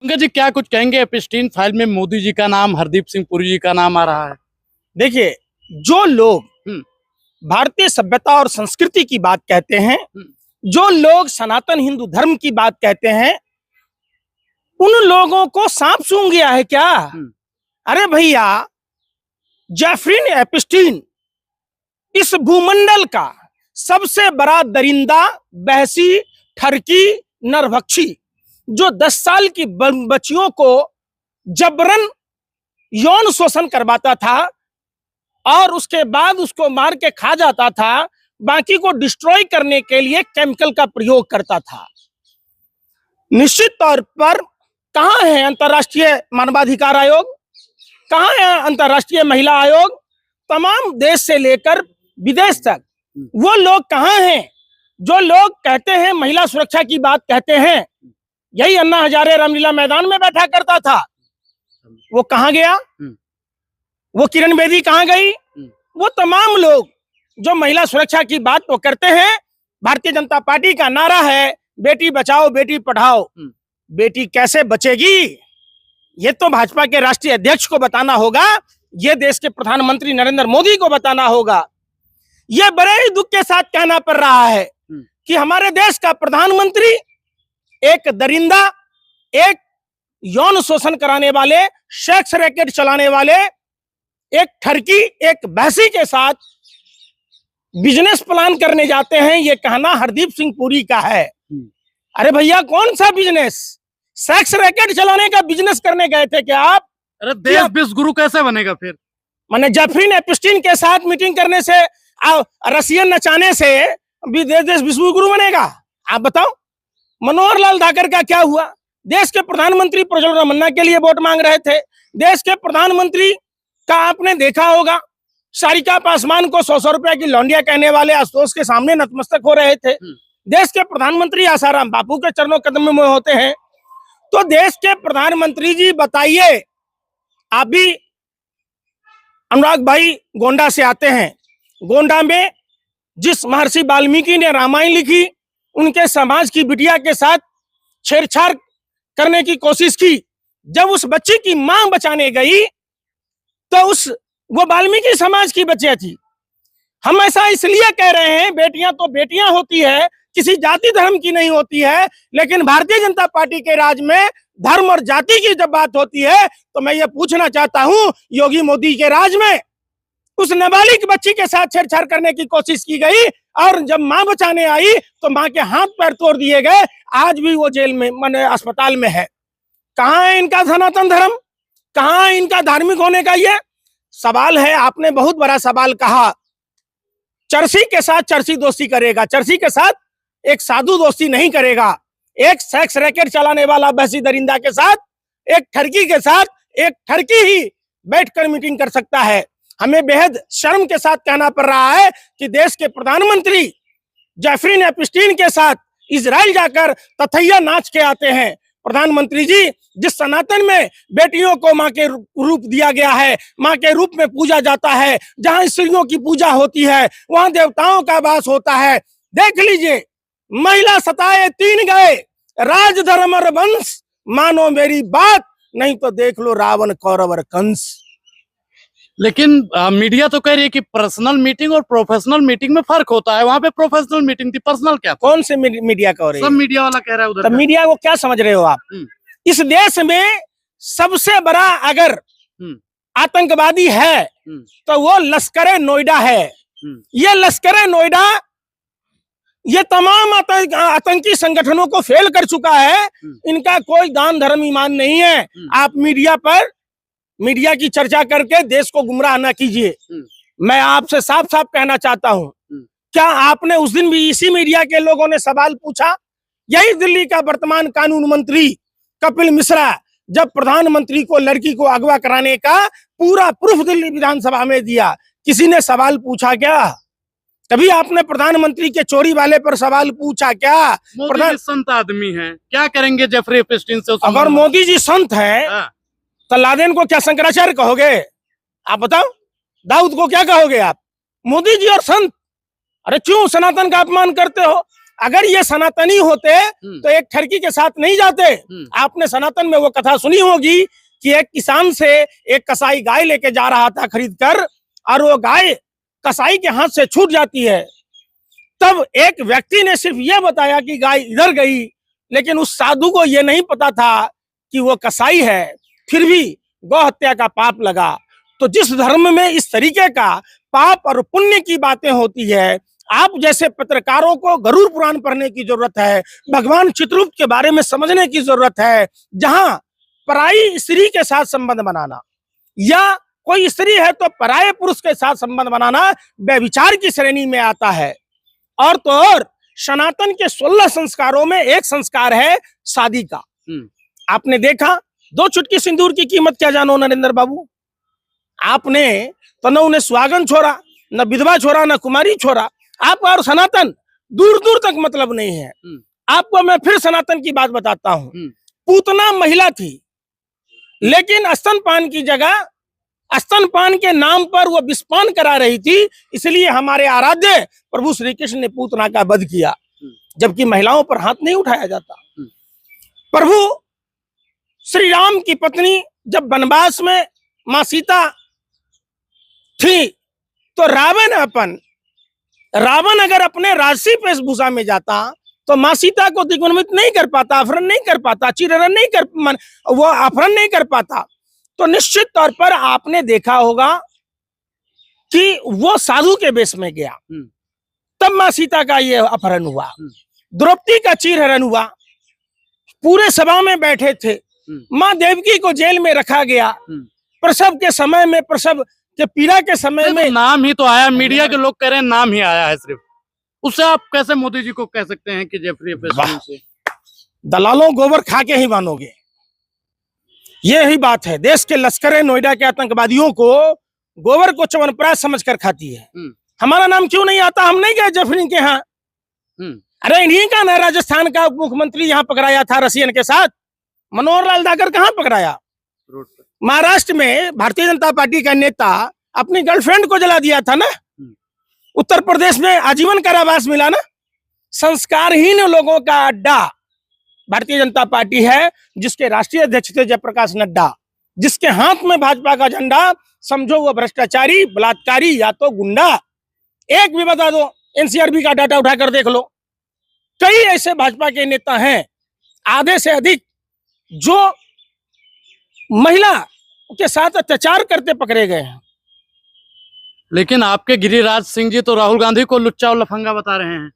पंकज जी, क्या कुछ कहेंगे? एपस्टीन फाइल में मोदी जी का नाम, हरदीप सिंह पुरी जी का नाम आ रहा है। देखिए, जो लोग हम्म। भारतीय सभ्यता और संस्कृति की बात कहते हैं, जो लोग सनातन हिंदू धर्म की बात कहते हैं, उन लोगों को सांप सूंघ गया है क्या? अरे भैया, जेफरीन एपस्टीन इस भूमंडल का सबसे बड़ा दरिंदा, बहसी, ठरकी, नरभक्षी, जो 10 साल की बच्चियों को जबरन यौन शोषण करवाता था और उसके बाद उसको मार के खा जाता था, बाकी को डिस्ट्रॉय करने के लिए केमिकल का प्रयोग करता था। निश्चित तौर पर कहाँ है अंतर्राष्ट्रीय मानवाधिकार आयोग, कहाँ है अंतर्राष्ट्रीय महिला आयोग? तमाम देश से लेकर विदेश तक वो लोग कहाँ हैं जो लोग कहते हैं महिला सुरक्षा की बात कहते हैं? यही अन्ना हजारे रामलीला मैदान में बैठा करता था, वो कहाँ गया? वो किरण बेदी कहाँ गई? वो तमाम लोग जो महिला सुरक्षा की बात तो करते हैं। भारतीय जनता पार्टी का नारा है बेटी बचाओ बेटी पढ़ाओ। बेटी कैसे बचेगी, ये तो भाजपा के राष्ट्रीय अध्यक्ष को बताना होगा, ये देश के प्रधानमंत्री नरेंद्र मोदी को बताना होगा। ये बड़े ही दुख के साथ कहना पड़ रहा है कि हमारे देश का प्रधानमंत्री एक दरिंदा, एक यौन शोषण कराने वाले, सेक्स रैकेट चलाने वाले, एक ठरकी, एक बहसी के साथ बिजनेस प्लान करने जाते हैं। ये कहना हरदीप सिंह पुरी का है। अरे भैया, कौन सा बिजनेस? सेक्स रैकेट चलाने का बिजनेस करने गए थे क्या आप? अरे देश विश्व गुरु कैसे बनेगा फिर? मैंने जेफरीन एपस्टीन के साथ मीटिंग करने से, रसियन नचाने से देश विश्व गुरु बनेगा? आप बताओ। मनोहर लाल धाकर का क्या हुआ? देश के प्रधानमंत्री प्रज्वल रमन्ना के लिए वोट मांग रहे थे। देश के प्रधानमंत्री का आपने देखा होगा, सारिका पासवान को 100 रुपए की लौंडिया कहने वाले आशुतोष के सामने नतमस्तक हो रहे थे। देश के प्रधानमंत्री आसाराम बापू के चरणों कदम में होते हैं। तो देश के प्रधानमंत्री जी बताइए, आप भी अनुराग भाई गोंडा से आते हैं। गोंडा में जिस महर्षि वाल्मीकि ने रामायण लिखी, उनके समाज की बिटिया के साथ छेड़छाड़ करने की कोशिश की। जब उस बच्ची की मां बचाने गई तो वो वाल्मीकि समाज की बच्चियां थी। हम ऐसा इसलिए कह रहे हैं, बेटियां तो बेटियां होती है, किसी जाति धर्म की नहीं होती है। लेकिन भारतीय जनता पार्टी के राज में धर्म और जाति की जब बात होती है तो मैं ये पूछना चाहता हूं, योगी मोदी के राज में उस नाबालिग बच्ची के साथ छेड़छाड़ करने की कोशिश की गई और जब मां बचाने आई तो मां के हाथ पैर तोड़ दिए गए। आज भी वो जेल में, माने अस्पताल में है। कहाँ है इनका सनातन धर्म? कहाँ है इनका धार्मिक होने का ये सवाल है? आपने बहुत बड़ा सवाल कहा, चरसी के साथ चरसी दोस्ती करेगा, चरसी के साथ एक साधु दोस्ती नहीं करेगा। एक सेक्स रैकेट चलाने वाला बहसी दरिंदा के साथ, एक ठरकी के साथ, एक ठरकी ही बैठकर मीटिंग कर सकता है। हमें बेहद शर्म के साथ कहना पड़ रहा है कि देश के प्रधानमंत्री जेफरीन एपस्टीन के साथ इजराइल जाकर तथैया नाच के आते हैं। प्रधानमंत्री जी, जिस सनातन में बेटियों को मां के रूप दिया गया है, मां के रूप में पूजा जाता है, जहां स्त्रियों की पूजा होती है, वहां देवताओं का वास होता है। देख लीजिए, महिला सताए 3 गए, राज धर्म और वंश, मानो मेरी बात, नहीं तो देख लो रावण कौरव और कंस। लेकिन मीडिया तो कह रही है कि पर्सनल मीटिंग और प्रोफेशनल मीटिंग में फर्क होता है। वहां पे प्रोफेशनल मीटिंग थी, पर्सनल क्या था? कौन से मीडिया कह रही है? सब मीडिया वाला कह रहा है उधर। तो मीडिया को क्या समझ रहे हो आप? इस देश में सबसे बड़ा अगर आतंकवादी है तो वो लश्कर नोएडा है। ये लश्कर नोएडा ये तमाम आतंकी संगठनों को फेल कर चुका है। इनका कोई दान धर्म ईमान नहीं है। आप मीडिया की चर्चा करके देश को गुमराह न कीजिए। मैं आपसे साफ साफ कहना चाहता हूं, क्या आपने उस दिन भी इसी मीडिया के लोगों ने सवाल पूछा? यही दिल्ली का वर्तमान कानून मंत्री कपिल मिश्रा जब प्रधानमंत्री को लड़की को अगवा कराने का पूरा प्रूफ दिल्ली विधानसभा में दिया, किसी ने सवाल पूछा क्या? कभी आपने प्रधानमंत्री के चोरी वाले पर सवाल पूछा क्या? मोदी जी संत आदमी हैं, क्या करेंगे जेफरी एपस्टीन से? अगर मोदी जी संत हैं तो लादेन को क्या शंकराचार्य कहोगे? आप बताओ, दाऊद को क्या कहोगे आप? मोदी जी और संत, अरे क्यों सनातन का अपमान करते हो? अगर ये सनातनी होते तो एक ठरकी के साथ नहीं जाते। आपने सनातन में वो कथा सुनी होगी कि एक किसान से एक कसाई गाय लेके जा रहा था खरीद कर, और वो गाय कसाई के हाथ से छूट जाती है। तब एक व्यक्ति ने सिर्फ ये बताया कि गाय इधर गई, लेकिन उस साधु को ये नहीं पता था कि वो कसाई है। फिर भी गौ हत्या का पाप लगा। तो जिस धर्म में इस तरीके का पाप और पुण्य की बातें होती है, आप जैसे पत्रकारों को गरुड़ पुराण पढ़ने की जरूरत है, भगवान चित्रगुप्त के बारे में समझने की जरूरत है। जहां पराई स्त्री के साथ संबंध बनाना, या कोई स्त्री है तो पराये पुरुष के साथ संबंध बनाना व्यभिचार की श्रेणी में आता है। और तो और सनातन के 16 संस्कारों में एक संस्कार है शादी का। आपने देखा 2 चुटकी सिंदूर की कीमत क्या जानो नरेंद्र बाबू? आपने तो न उन्हें सुहागन छोड़ा, न विधवा छोड़ा, न कुमारी छोड़ा। आपको और सनातन दूर दूर तक मतलब नहीं है। आपको मैं फिर सनातन की बात बताता हूँ। पूतना महिला थी, लेकिन स्तनपान की जगह स्तनपान के नाम पर वो विषपान करा रही थी। इसलिए हमारे आराध्य प्रभु श्री कृष्ण ने पूतना का वध किया, जबकि महिलाओं पर हाथ नहीं उठाया जाता। प्रभु श्री राम की पत्नी जब वनवास में मां सीता थी, तो रावण अगर अपने राजसी वेशभूषा में जाता तो मां सीता को दिग्भ्रमित नहीं कर पाता, अपहरण नहीं कर पाता, चिरहरण नहीं कर, वो अपहरण नहीं कर पाता। तो निश्चित तौर पर आपने देखा होगा कि वो साधु के वेश में गया, तब मां सीता का ये अपहरण हुआ। द्रौपदी का चीरहरण हुआ, पूरे सभा में बैठे थे। मां देवकी को जेल में रखा गया। प्रसव के समय में, प्रसव के पीड़ा के समय में नाम ही तो आया, मीडिया के लोग कह रहे हैं नाम ही आया है सिर्फ। उससे आप कैसे मोदी जी को कह सकते हैं कि जेफरी एप्स्टीन से? दलालों गोबर खा के ही मानोगे। ये ही बात है। देश के लश्कर नोएडा के आतंकवादियों को गोबर को च्यवनप्राश समझकर खाती है। हमारा नाम क्यों नहीं आता? हम नहीं गए जेफरी के यहाँ। अरे इन्हीं का ना राजस्थान का मुख्यमंत्री यहाँ पकड़ाया था रसियन के साथ। मनोहर लाल दाकर कहाँ पकड़ाया? महाराष्ट्र में भारतीय जनता पार्टी का नेता अपनी गर्लफ्रेंड को जला दिया था ना। उत्तर प्रदेश में आजीवन कारावास मिला ना। संस्कारहीन लोगों का अड्डा भारतीय जनता पार्टी है, जिसके राष्ट्रीय अध्यक्ष थे जयप्रकाश नड्डा, जिसके हाथ में भाजपा का झंडा। समझो वो भ्रष्टाचारी, बलात्कारी या तो गुंडा। एक भी बता दो, एनसीआरबी का डाटा उठाकर देख लो। कई ऐसे भाजपा के नेता हैं, आधे से अधिक, जो महिला के साथ अत्याचार करते पकड़े गए हैं। लेकिन आपके गिरिराज सिंह जी तो राहुल गांधी को लुच्चा और लफंगा बता रहे हैं।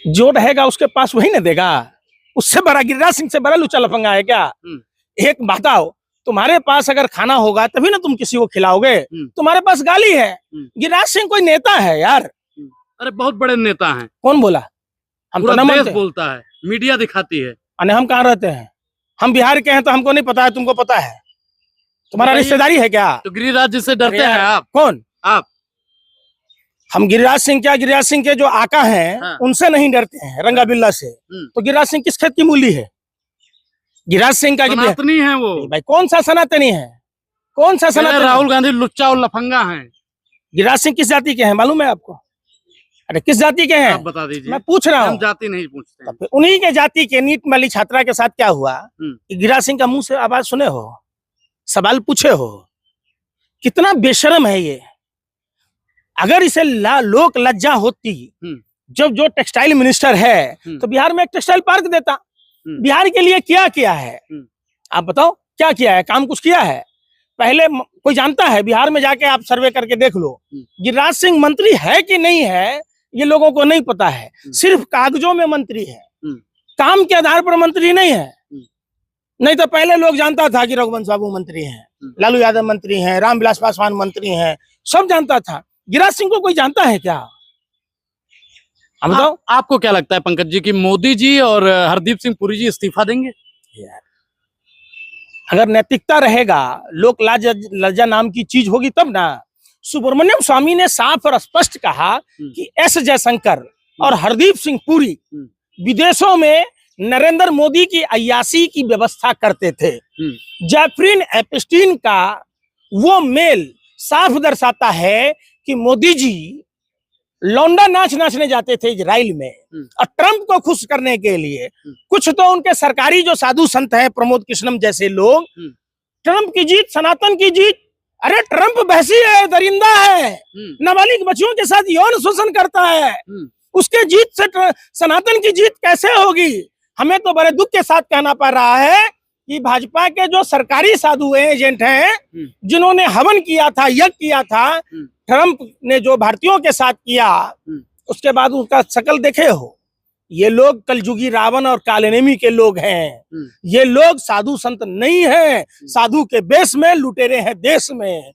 जो रहेगा उसके पास वही ना देगा। उससे बड़ा गिरिराज सिंह से बड़ा लुच्चा लफंगा है क्या? एक बताओ, तुम्हारे पास अगर खाना होगा तभी ना तुम किसी को खिलाओगे। तुम्हारे पास गाली है। गिरिराज सिंह कोई नेता है यार? अरे बहुत बड़े नेता हैं। कौन बोला? हम पूरा तो ना देश बोलता है, मीडिया दिखाती है। अरे हम कहाँ रहते हैं? हम बिहार के हैं तो हमको नहीं पता है, तुमको पता है? तुम्हारा रिश्तेदारी है क्या? तो गिरिराज जी से डरते हैं आप? कौन? आप? हम गिरिराज सिंह क्या, गिरिराज सिंह के जो आका हैं, हाँ। उनसे नहीं डरते हैं, रंगा बिल्ला से। तो गिरिराज सिंह किस खेत की मूली है? गिरिराज सिंह का सनातनी है वो। भाई कौन सा सनातनी है? कौन सा सनातनी? राहुल गांधी लुच्चा और लफंगा है। गिरिराज सिंह किस जाति के हैं मालूम है आपको? अरे किस जाति के हैं? आप बता दीजिए। मैं पूछ रहा हूँ। हम जाति नहीं पूछते हैं। उन्हीं के जाति के नीट वाली छात्रा के साथ क्या हुआ? गिरिराज सिंह का मुंह से आवाज सुने हो, सवाल पूछे हो? कितना बेशर्म है ये। अगर इसे लोक लज्जा होती, जब जो टेक्सटाइल मिनिस्टर है तो बिहार में एक टेक्सटाइल पार्क देता। बिहार के लिए क्या किया है? आप बताओ क्या किया है? काम कुछ किया है? पहले कोई जानता है? बिहार में जाके आप सर्वे करके देख लो, गिरिराज सिंह मंत्री है कि नहीं है ये लोगों को नहीं पता है। सिर्फ कागजों में मंत्री है, काम के आधार पर मंत्री नहीं है। नहीं तो पहले लोग जानता था कि रघुवंश बाबू मंत्री हैं, लालू यादव मंत्री हैं, रामविलास पासवान मंत्री हैं, सब जानता था। गिरिराज सिंह को कोई जानता है क्या? हम बताओ। आपको क्या लगता है पंकज जी की मोदी जी और हरदीप सिंह पुरी जी इस्तीफा देंगे? यार अगर नैतिकता रहेगा, लोक लज्जा नाम की चीज होगी तब ना। सुब्रमण्यम स्वामी ने साफ और स्पष्ट कहा कि एस जयशंकर और हरदीप सिंह पुरी विदेशों में नरेंद्र मोदी की अय्याशी की व्यवस्था करते थे। जेफरी एप्स्टीन का वो मेल साफ दर्शाता है कि मोदी जी लौंडा नाच नाचने जाते थे इजराइल में, और ट्रंप को खुश करने के लिए कुछ तो उनके सरकारी जो साधु संत हैं, प्रमोद कृष्णम जैसे लोग, ट्रंप की जीत, सनातन की जीत। अरे ट्रंप बहसी है, दरिंदा है, नाबालिग बच्चियों के साथ यौन शोषण करता है, उसके जीत से सनातन की जीत कैसे होगी? हमें तो बड़े दुख के साथ कहना पड़ रहा है कि भाजपा के जो सरकारी साधु एजेंट हैं, जिन्होंने हवन किया था, यज्ञ किया था, ट्रंप ने जो भारतीयों के साथ किया, उसके बाद उनका शकल देखे हो। ये लोग कलजुगी रावण और कालनेमी के लोग हैं। ये लोग साधु संत नहीं हैं, साधु के बेस में लुटेरे हैं देश में।